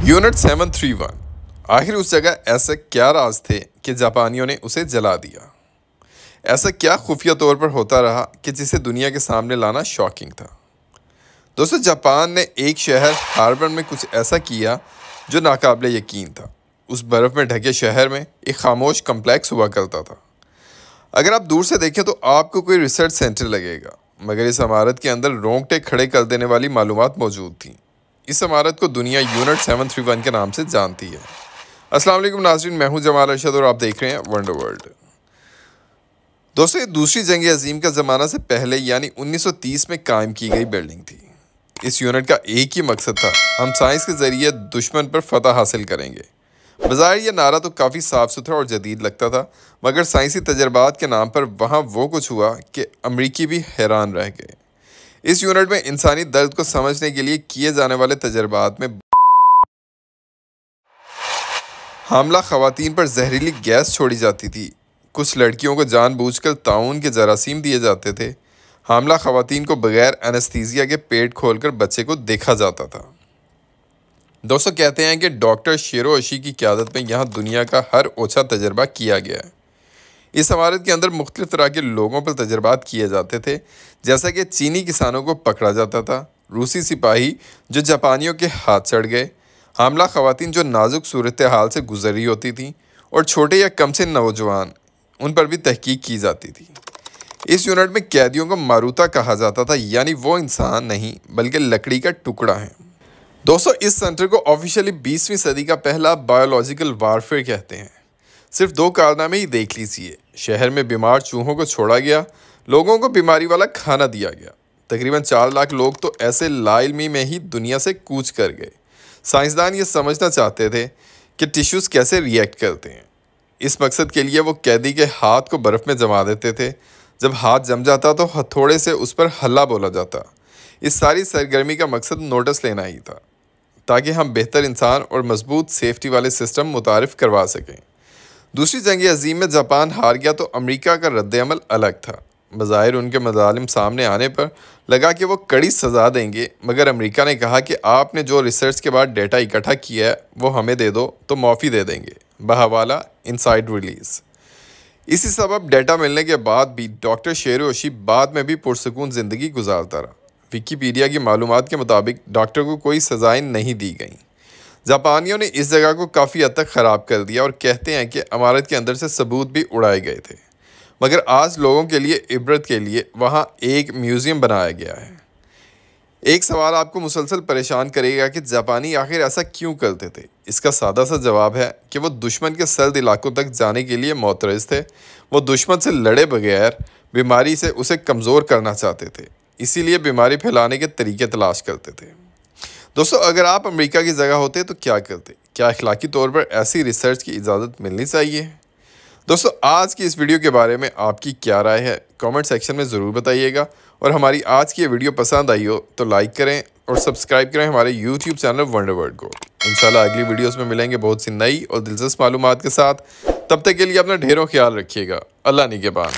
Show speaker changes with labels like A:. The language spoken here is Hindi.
A: यूनिट 731। आखिर उस जगह ऐसे क्या राज थे कि जापानियों ने उसे जला दिया। ऐसा क्या खुफिया तौर पर होता रहा कि जिसे दुनिया के सामने लाना शॉकिंग था। दोस्तों, जापान ने एक शहर हार्बर में कुछ ऐसा किया जो नाकाबिले यकीन था। उस बर्फ़ में ढके शहर में एक खामोश कम्प्लेक्स हुआ करता था। अगर आप दूर से देखें तो आपको कोई रिसर्च सेंटर लगेगा, मगर इस इमारत के अंदर रोंगटे खड़े कर देने वाली मालूमात मौजूद थी। इस इमारत को दुनिया यूनिट 731 के नाम से जानती है। अस्सलाम वालेकुम नाज़रीन, मैं हूं जमाल अरशद और आप देख रहे हैं वंडर वर्ल्ड। दोस्तों, ये दूसरी जंग अजीम का ज़माना से पहले यानी 1930 में कायम की गई बिल्डिंग थी। इस यूनिट का एक ही मकसद था, हम साइंस के ज़रिए दुश्मन पर फतह हासिल करेंगे। बज़ाहिर ये नारा तो काफ़ी साफ़ सुथरा और जदीद लगता था, मगर साइंसी तजर्बात के नाम पर वहाँ वो कुछ हुआ कि अमरीकी भी हैरान रह गए। इस यूनिट में इंसानी दर्द को समझने के लिए किए जाने वाले तजर्बात में हमला खवातीन पर जहरीली गैस छोड़ी जाती थी। कुछ लड़कियों को जानबूझकर ताउन के जरासीम दिए जाते थे। हमला खवातीन को बगैर एनेस्थीसिया के पेट खोलकर बच्चे को देखा जाता था। दोस्तों, कहते हैं कि डॉक्टर शेरोशी की क़यादत में यहाँ दुनिया का हर ओछा तजर्बा किया गया है। इस इमारत के अंदर मुख्तलिफ तरह के लोगों पर तजर्बात किए जाते थे, जैसा कि चीनी किसानों को पकड़ा जाता था, रूसी सिपाही जो जापानियों के हाथ चढ़ गए, हामला ख़वातीन जो नाजुक सूरत हाल से गुजर रही होती थीं, और छोटे या कम से नौजवान, उन पर भी तहकीक की जाती थी। इस यूनिट में कैदियों को मारूता कहा जाता था, यानी वो इंसान नहीं बल्कि लकड़ी का टुकड़ा है। दोस्तों, इस सेंटर को ऑफिशियली 20वीं सदी का पहला बायोलॉजिकल वारफेयर कहते हैं। सिर्फ 2 कारनामे ही देख लीजिए। शहर में बीमार चूहों को छोड़ा गया, लोगों को बीमारी वाला खाना दिया गया। तकरीबन 4 लाख लोग तो ऐसे लाइल्मी में ही दुनिया से कूच कर गए। साइंसदान ये समझना चाहते थे कि टिश्यूज़ कैसे रिएक्ट करते हैं। इस मकसद के लिए वो कैदी के हाथ को बर्फ़ में जमा देते थे। जब हाथ जम जाता तो हथौड़े से उस पर हल्ला बोला जाता। इस सारी सरगर्मी का मकसद नोटिस लेना ही था, ताकि हम बेहतर इंसान और मजबूत सेफ्टी वाले सिस्टम मुतारिफ़ करवा सकें। दूसरी जंग अजीम में जापान हार गया तो अमेरिका का रद्द-ए-अमल अलग था। बज़ाहिर उनके मज़ालिम सामने आने पर लगा कि वो कड़ी सज़ा देंगे, मगर अमेरिका ने कहा कि आपने जो रिसर्च के बाद डेटा इकट्ठा किया है वो हमें दे दो तो माफ़ी दे देंगे, बहवाला इनसाइड रिलीज़। इसी सबब डेटा मिलने के बाद भी डॉक्टर शेरोशी बाद में भी पुरसकून ज़िंदगी गुजारता रहा। विकीपीडिया की मालूमात के मुताबिक डॉक्टर को कोई सज़ाएँ नहीं दी गईं। जापानियों ने इस जगह को काफ़ी हद तक ख़राब कर दिया और कहते हैं कि इमारत के अंदर से सबूत भी उड़ाए गए थे, मगर आज लोगों के लिए इबरत के लिए वहाँ एक म्यूज़ियम बनाया गया है। एक सवाल आपको मुसलसल परेशान करेगा कि जापानी आखिर ऐसा क्यों करते थे। इसका सादा सा जवाब है कि वो दुश्मन के सर्द इलाकों तक जाने के लिए मोतरज़ थे। वो दुश्मन से लड़े बगैर बीमारी से उसे कमज़ोर करना चाहते थे, इसीलिए बीमारी फैलाने के तरीके तलाश करते थे। दोस्तों, अगर आप अमेरिका की जगह होते तो क्या करते? क्या अखलाकी तौर पर ऐसी रिसर्च की इजाज़त मिलनी चाहिए? दोस्तों, आज की इस वीडियो के बारे में आपकी क्या राय है, कमेंट सेक्शन में ज़रूर बताइएगा। और हमारी आज की ये वीडियो पसंद आई हो तो लाइक करें और सब्सक्राइब करें हमारे यूट्यूब चैनल वंडर वर्ल्ड को। इंशाल्लाह अगली वीडियोस में मिलेंगे बहुत सी नई और दिलचस्प मालूमात के साथ। तब तक के लिए अपना ढेरों ख्याल रखिएगा। अल्लाह निगहबान।